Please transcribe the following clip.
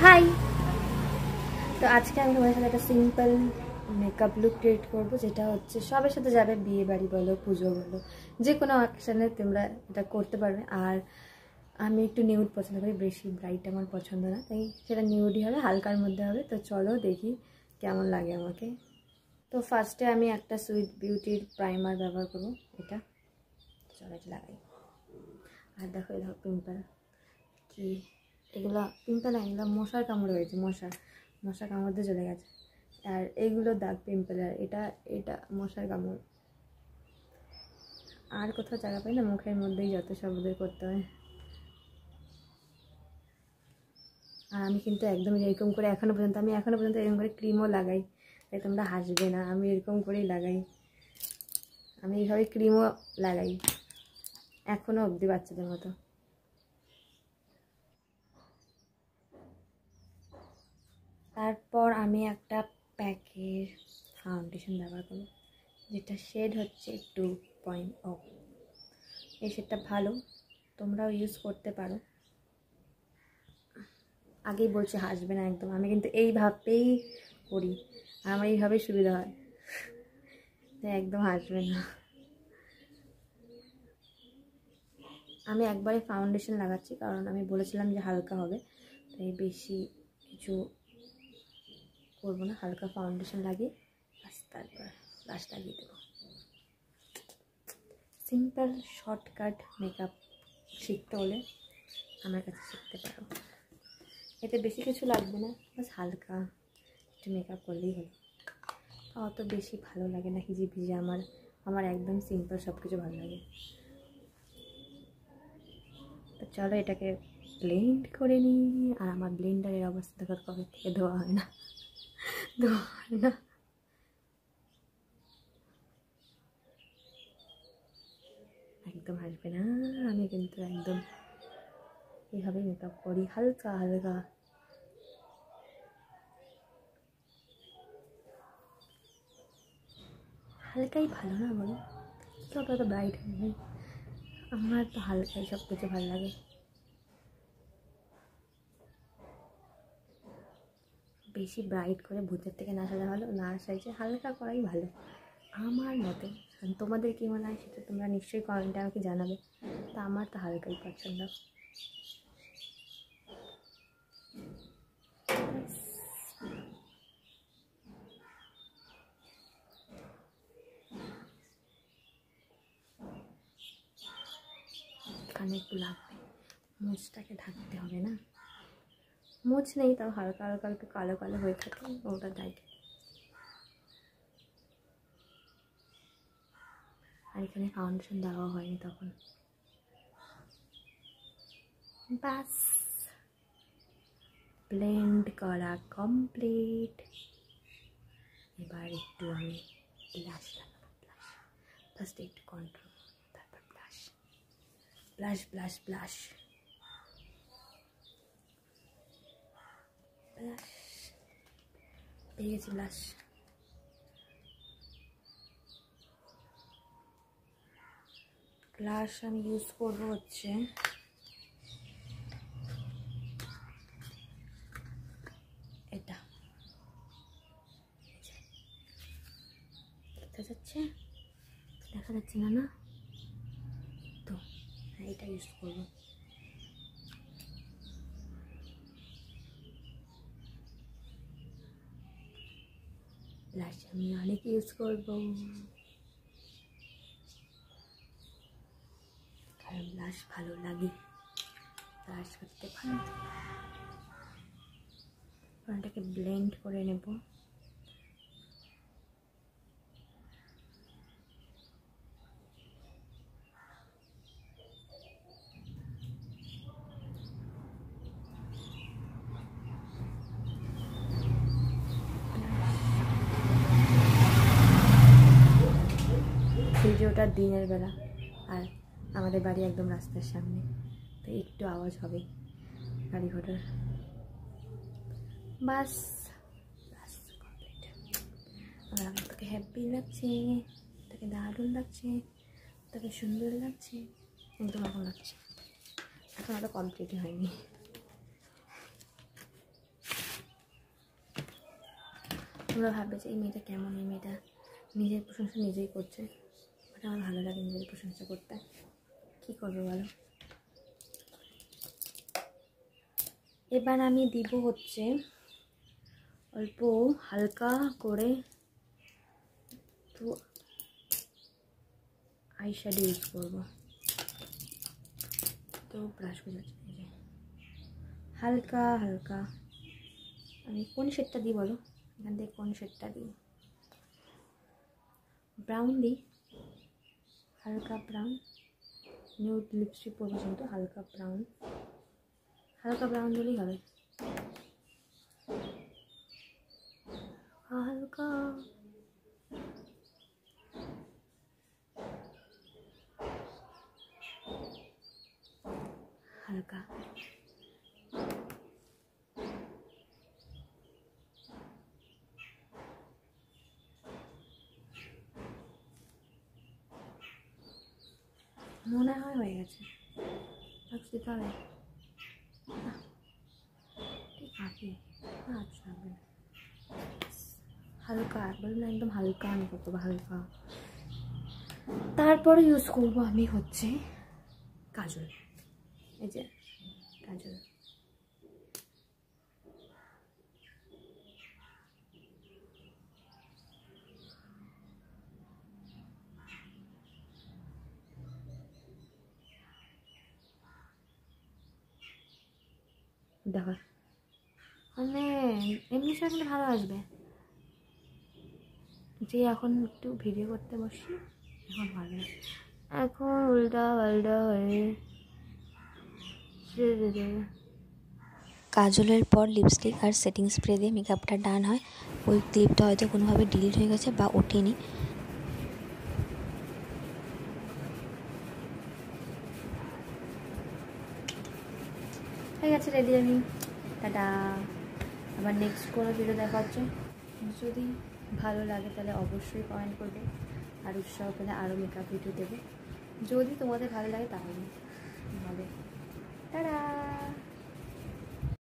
High. তো আজকে আমি তোমাদের সাথে একটা সিম্পল মেকআপ লুক ক্রিয়েট করবো, যেটা হচ্ছে সবার সাথে যাবে, বিয়ে বাড়ি বলো, পুজো বলো, যে কোনো অকেশনে তোমরা এটা করতে পারবে। আর আমি একটু নিউড পছন্দ করি, বেশি ব্রাইট আমার পছন্দ না, তাই সেটা নিউডই হবে, হালকার মধ্যে হবে। তো চলো দেখি কেমন লাগে আমাকে। তো ফার্স্টে আমি একটা সুইট বিউটির প্রাইমার ব্যবহার করবো, এটা চলো এটা লাগাই। আর দেখো এই দেখো পিম্পল, কি এগুলো পিম্পল না, এগুলো মশার কামড় হয়েছে, মশার কামড় দিয়ে চলে গেছে। আর এইগুলো দাগ পিম্পল, আর এটা এটা মশার কামড়। আর কোথাও জায়গা পাই না, মুখের মধ্যেই যত সব ওদের করতে হয়। আর আমি কিন্তু একদম এরকম করে এখনও পর্যন্ত এরকম করে ক্রিমও লাগাই, তাই তোমরা হাসবে না, আমি এরকম করেই লাগাই। আমি এইভাবে ক্রিমও লাগাই এখনও অবধি, বাচ্চাদের মতো। তারপর আমি একটা প্যাকের ফাউন্ডেশন ব্যবহার করব, যেটা শেড হচ্ছে 2.0। এই শেডটা ভালো, তোমরাও ইউজ করতে পারো। আগেই বলছি হাসবে না একদম, আমি কিন্তু এইভাবেই করি, আমার এইভাবেই সুবিধা হয়, তাই একদম হাসবে না। আমি একবারে ফাউন্ডেশন লাগাচ্ছি, কারণ আমি বলেছিলাম যে হালকা হবে, তাই বেশি কিছু করবো না, হালকা ফাউন্ডেশন লাগিয়ে তারপর ব্লাশ লাগিয়ে দেবো। সিম্পল শর্টকাট মেকআপ শিখতে হলে আমার কাছে শিখতে পারো, এতে বেশি কিছু লাগবে না, বাস হালকা একটু মেকআপ করলেই হলো। অত বেশি ভালো লাগে না হিজি ভিজে, আমার একদম সিম্পল সব কিছু ভালো লাগে। তো চলো এটাকে ব্লেন্ড করে নিই। আর আমার ব্লেন্ডারের অবস্থা দেখো, কবে থেকে ধোয়া হয় না। একদম হাসবে না, আমি কিন্তু একদম এইভাবে মেকআপ করি, হালকা হালকা। হালকাই ভালো না বলো, কেউ তো ব্রাইট হয়, আমার তো হালকাই সব কিছু ভালো লাগে। বেশি ব্রাইট করে ভূতের থেকে না সাজা ভালো, না সাজে হালকা করাই ভালো আমার মতে। তোমাদের কী মনে হয় সেটা তোমরা নিশ্চয়ই কমেন্টে আমাকে জানাবে। তা আমার তো হালকাই পছন্দ। এখানে একটু লাগবে, মুছটাকে ঢাকতে হবে না, মুছ নেই তাও হালকা হালকা একটু কালো কালো হয়ে থাকে, ওটা ঢাকে। আর এখানে ফাউন্ডেশন দেওয়া হয়নি তখন। বাস ব্লেন্ড করা কমপ্লিট। এবার একটু আমি ব্লাশ লাগাবো, ফার্স্ট একটু কন্ট্রোল, তারপর blush blush blush blush blush, পেয়ে গেছি ব্লাশ। ব্লাশ আমি ইউজ করবো হচ্ছে এটা, দেখা যাচ্ছে না, না তো এটা ইউজ করবো। ব্লাশ আমি অনেক ইউজ করবো, কারণ ব্লাশ ভালো লাগে, ব্লাশ করতে ভালো। এটাকে ব্লেন্ড করে নেব। ভিডিওটা দিনের বেলা, আর আমাদের বাড়ি একদম রাস্তার সামনে, তো একটু আওয়াজ হবে গাড়ি ঘোড়ার। বাস বাস কমপ্লিট। আমার তোকে হ্যাপি লাগছে, তোকে দারুণ লাগছে, তোকে সুন্দর লাগছে, একদম এখন লাগছে। এখন আরও কমপ্লিটই হয়নি। তোমরা ভাববে যে এই মেয়েটা কেমন, এই মেয়েটা নিজের প্রশংসা নিজেই করছে। ওটা আমার ভালো লাগে নিজের প্রশংসা করতে, কী করবো বলো। এবার আমি দিব হচ্ছে অল্প হালকা করে একটু আইশ্যাডো ইউজ করবো। তো ব্রাশ করে যাচ্ছে হালকা হালকা। আমি কোন শেডটা দিই বলো, এখান থেকে কোন শেডটা দিই? ব্রাউন দিই, হালকা ব্রাউন। নিউড লিপস্টিক পরবো কিন্তু হালকা ব্রাউন, হালকা ব্রাউন দিলেই হবে। হালকা হালকা মনে হয় হয়ে গেছে। দিতে হবে ঠিক আছে, আচ্ছা হালকা বলুন না, একদম হালকা আমি করবো, হালকা। তারপরে ইউজ করবো আমি হচ্ছে কাজল। এই যে কাজল, দেখো মানে এমনি থাকলে ভালো আসবে। যে এখন একটু ভিডিও করতে বসি, এখন ভালো, এখন উল্টা পাল্টা হয়ে। কাজলের পর লিপস্টিক আর সেটিং স্প্রে দিয়ে মেকআপটা ডান হয়। ওই ক্লিপটা হয়তো কোনোভাবে ডিলিট হয়ে গেছে বা ওঠেনি। হয়ে গেছে রেডি আমি, টাটা। আবার নেক্সট কোনো ভিডিও দেখা হচ্ছে। যদি ভালো লাগে তাহলে অবশ্যই কমেন্ট করবে, আর উৎসাহ পেলে আরও মেকআপ ভিডিও দেবে। যদি তোমাদের ভালো লাগে তাহলে হবে। টাটা।